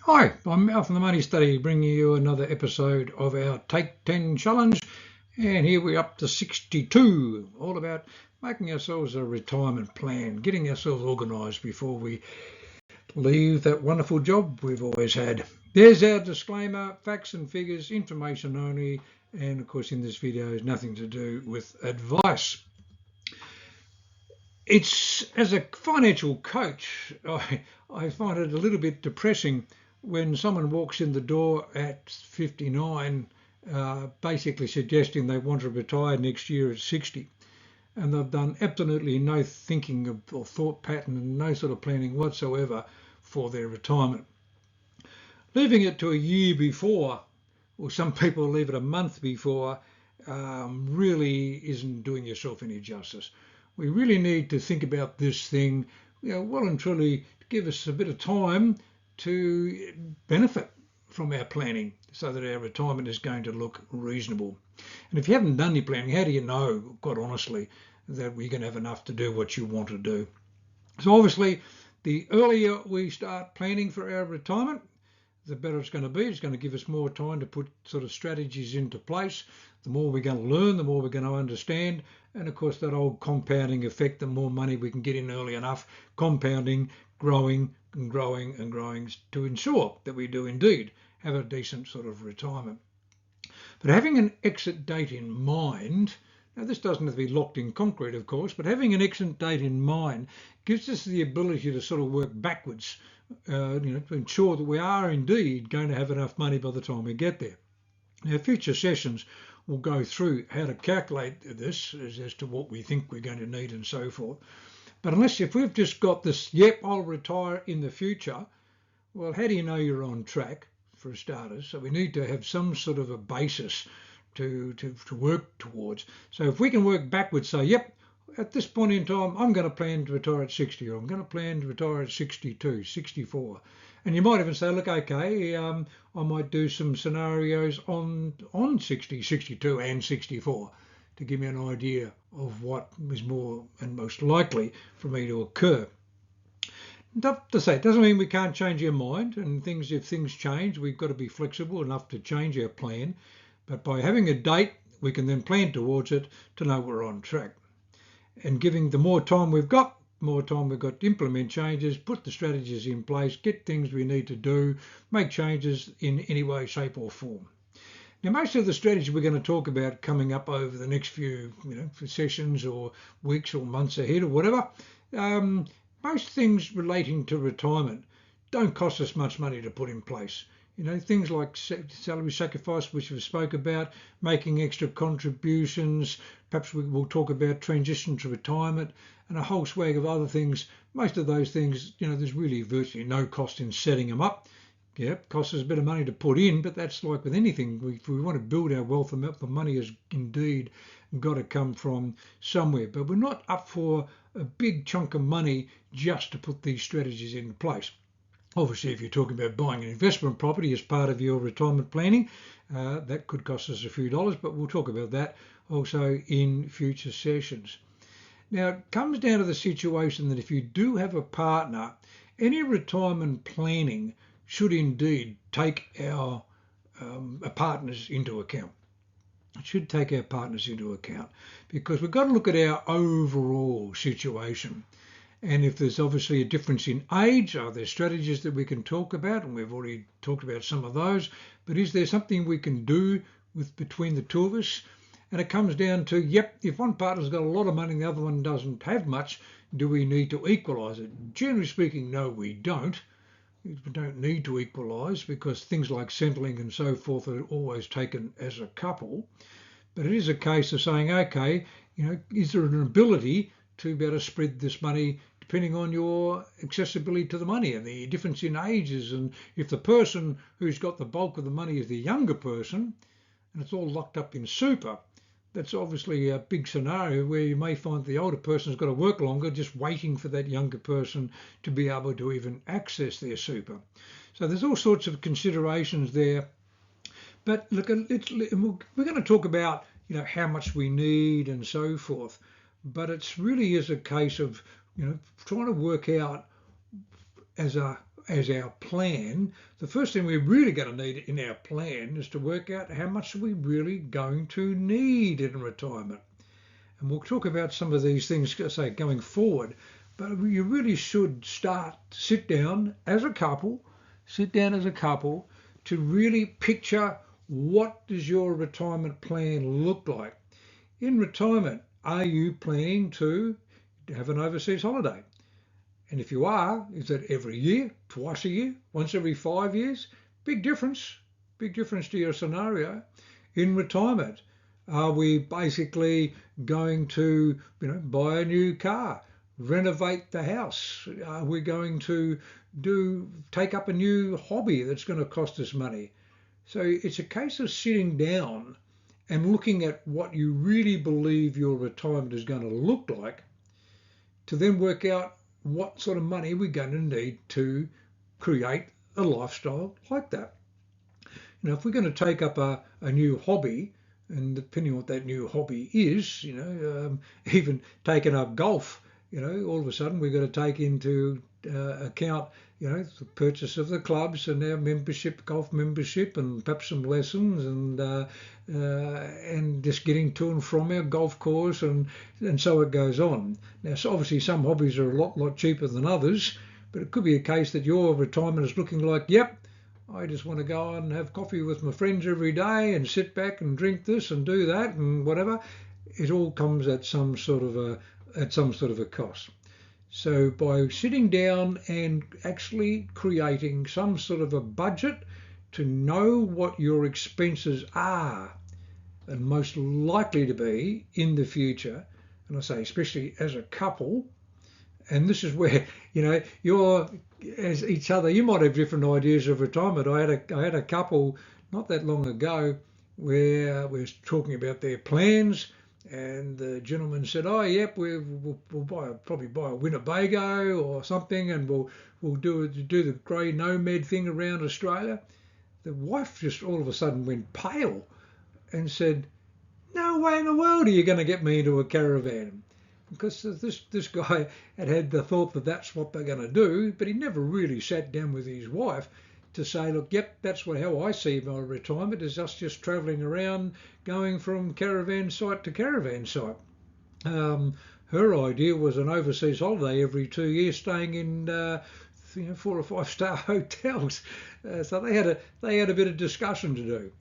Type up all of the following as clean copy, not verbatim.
Hi, I'm Mel from the Money Study, bringing you another episode of our Take 10 Challenge. And here we're up to 62, all about making ourselves a retirement plan, getting ourselves organised before we leave that wonderful job we've always had. There's our disclaimer, facts and figures, information only, and of course in this video is nothing to do with advice. It's, as a financial coach, I find it a little bit depressing when someone walks in the door at 59, basically suggesting they want to retire next year at 60, and they've done absolutely no thinking or thought pattern and no sort of planning whatsoever for their retirement. Leaving it to a year before, or some people leave it a month before, really isn't doing yourself any justice. We really need to think about this thing, well and truly, to give us a bit of time to benefit from our planning so that our retirement is going to look reasonable. And if you haven't done your planning, how do you know, quite honestly, that we're going to have enough to do what you want to do? So obviously, the earlier we start planning for our retirement, the better it's going to be. It's going to give us more time to put sort of strategies into place. The more we're going to learn, the more we're going to understand. And of course, that old compounding effect, the more money we can get in early enough, compounding, growing and growing and growing to ensure that we do indeed have a decent sort of retirement. But having an exit date in mind, now this doesn't have to be locked in concrete, of course, but having an exit date in mind gives us the ability to sort of work backwards, to ensure that we are indeed going to have enough money by the time we get there. Now, future sessions will go through how to calculate this as to what we think we're going to need and so forth. But if we've just got this, yep, I'll retire in the future, well, how do you know you're on track, for starters? So we need to have some sort of a basis to work towards. So if we can work backwards, say, yep, at this point in time, I'm going to plan to retire at 60, or I'm going to plan to retire at 62, 64. And you might even say, look, okay, I might do some scenarios on 60, 62 and 64 to give me an idea of what is more and most likely for me to occur. To say, it doesn't mean we can't change our mind, and if things change, we've got to be flexible enough to change our plan. But by having a date, we can then plan towards it to know we're on track. And giving the more time we've got to implement changes, put the strategies in place, get things we need to do, make changes in any way, shape or form. Now, most of the strategy we're going to talk about coming up over the next few sessions or weeks or months ahead or whatever, most things relating to retirement don't cost us much money to put in place. Things like salary sacrifice, which we've spoke about, making extra contributions, perhaps we will talk about transition to retirement and a whole swag of other things. Most of those things, there's really virtually no cost in setting them up. Yeah, it costs us a bit of money to put in, but that's like with anything. If we want to build our wealth, the money has indeed got to come from somewhere. But we're not up for a big chunk of money just to put these strategies in place. Obviously, if you're talking about buying an investment property as part of your retirement planning, that could cost us a few dollars, but we'll talk about that also in future sessions. Now, it comes down to the situation that if you do have a partner, any retirement planning should indeed take our partners into account. It should take our partners into account because we've got to look at our overall situation. And if there's obviously a difference in age, are there strategies that we can talk about? And we've already talked about some of those. But is there something we can do between the two of us? And it comes down to, yep, if one partner's got a lot of money and the other one doesn't have much, do we need to equalise it? Generally speaking, no, we don't. We don't need to equalise because things like Centrelink and so forth are always taken as a couple. But it is a case of saying, okay, is there an ability to be able to spread this money depending on your accessibility to the money and the difference in ages? And if the person who's got the bulk of the money is the younger person and it's all locked up in super, that's obviously a big scenario where you may find the older person's got to work longer just waiting for that younger person to be able to even access their super. So there's all sorts of considerations there. But look, we're going to talk about how much we need and so forth. But it's really is a case of trying to work out as a as our plan, the first thing we're really going to need in our plan is to work out how much are we really going to need in retirement. And we'll talk about some of these things, say, going forward. But you really should sit down as a couple to really picture what does your retirement plan look like. In retirement, are you planning to have an overseas holiday? And if you are, is that every year, twice a year, once every 5 years? Big difference to your scenario. In retirement, are we basically going to, buy a new car, renovate the house? Are we going to take up a new hobby that's going to cost us money? So it's a case of sitting down and looking at what you really believe your retirement is going to look like, to then work out what sort of money we're going to need to create a lifestyle like that. If we're going to take up a new hobby, and depending on what that new hobby is, even taking up golf, all of a sudden we've got to take into account, the purchase of the clubs and our golf membership, and perhaps some lessons, and just getting to and from our golf course, and so it goes on. Now, so obviously some hobbies are a lot cheaper than others, but it could be a case that your retirement is looking like, yep, I just want to go and have coffee with my friends every day and sit back and drink this and do that and whatever. It all comes at some sort of a cost. So by sitting down and actually creating some sort of a budget to know what your expenses are and most likely to be in the future, and I say especially as a couple, and this is where you're as each other, you might have different ideas of retirement. I had a couple not that long ago where we were talking about their plans, and the gentleman said, "Oh, yep, we'll probably buy a Winnebago or something, and we'll do the grey nomad thing around Australia." The wife just all of a sudden went pale and said, "No way in the world are you going to get me into a caravan." Because this guy had the thought that that's what they're going to do, but he never really sat down with his wife to say, look, yep, that's how I see my retirement, is us just travelling around, going from caravan site to caravan site. Her idea was an overseas holiday every 2 years, staying in 4 or 5 star hotels. So they had a bit of discussion to do.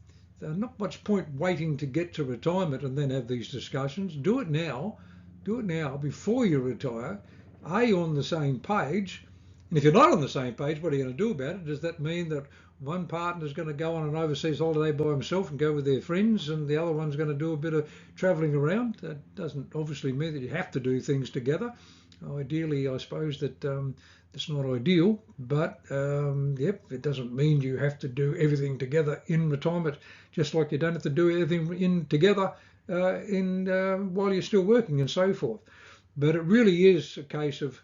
Not much point waiting to get to retirement and then have these discussions. Do it now before you retire. Are you on the same page? And if you're not on the same page, what are you going to do about it? Does that mean that one partner is going to go on an overseas holiday by himself and go with their friends, and the other one's going to do a bit of travelling around? That doesn't obviously mean that you have to do things together. Ideally, I suppose that it's not ideal, but it doesn't mean you have to do everything together in retirement, just like you don't have to do everything together while you're still working and so forth. But it really is a case of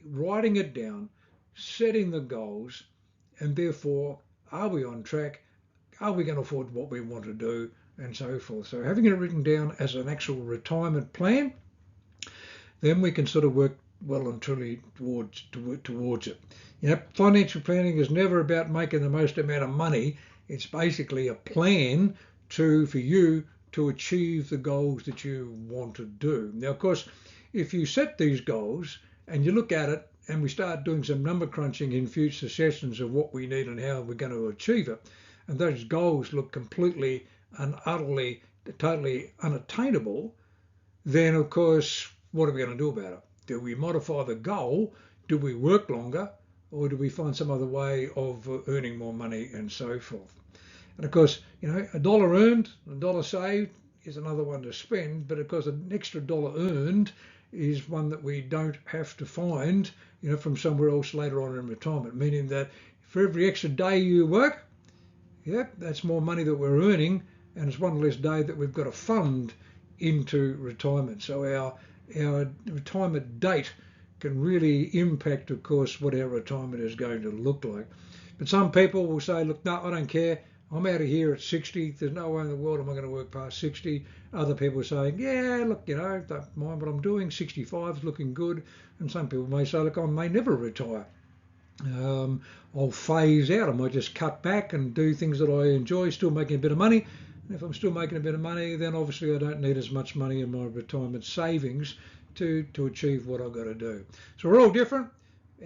writing it down, setting the goals, and therefore, are we on track? Are we going to afford what we want to do, and so forth? So having it written down as an actual retirement plan, then we can sort of work well and truly towards it. Financial planning is never about making the most amount of money. It's basically a plan for you to achieve the goals that you want to do. Now, of course, if you set these goals and you look at it, and we start doing some number crunching in future sessions of what we need and how we're going to achieve it, and those goals look completely and utterly, totally unattainable, then of course, what are we going to do about it? Do we modify the goal? Do we work longer? Or do we find some other way of earning more money and so forth? And of course, a dollar earned, a dollar saved is another one to spend, but of course an extra dollar earned is one that we don't have to find, from somewhere else later on in retirement, meaning that for every extra day you work, that's more money that we're earning, and it's one less day that we've got to fund into retirement. So our retirement date can really impact, of course, what our retirement is going to look like. But some people will say, look, no, I don't care. I'm out of here at 60. There's no way in the world am I going to work past 60. Other people are saying, yeah, look, don't mind what I'm doing. 65 is looking good. And some people may say, look, I may never retire. I'll phase out. I might just cut back and do things that I enjoy, still making a bit of money. And if I'm still making a bit of money, then obviously I don't need as much money in my retirement savings to achieve what I've got to do. So we're all different.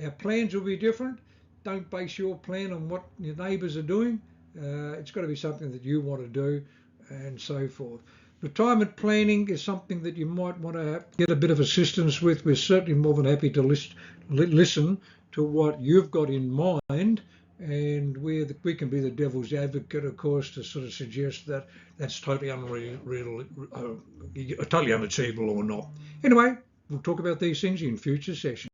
Our plans will be different. Don't base your plan on what your neighbours are doing. It's got to be something that you want to do, and so forth. Retirement planning is something that you might want to get a bit of assistance with. We're certainly more than happy to listen to what you've got in mind, and we can be the devil's advocate, of course, to sort of suggest that that's totally totally unachievable or not. Anyway, we'll talk about these things in future sessions.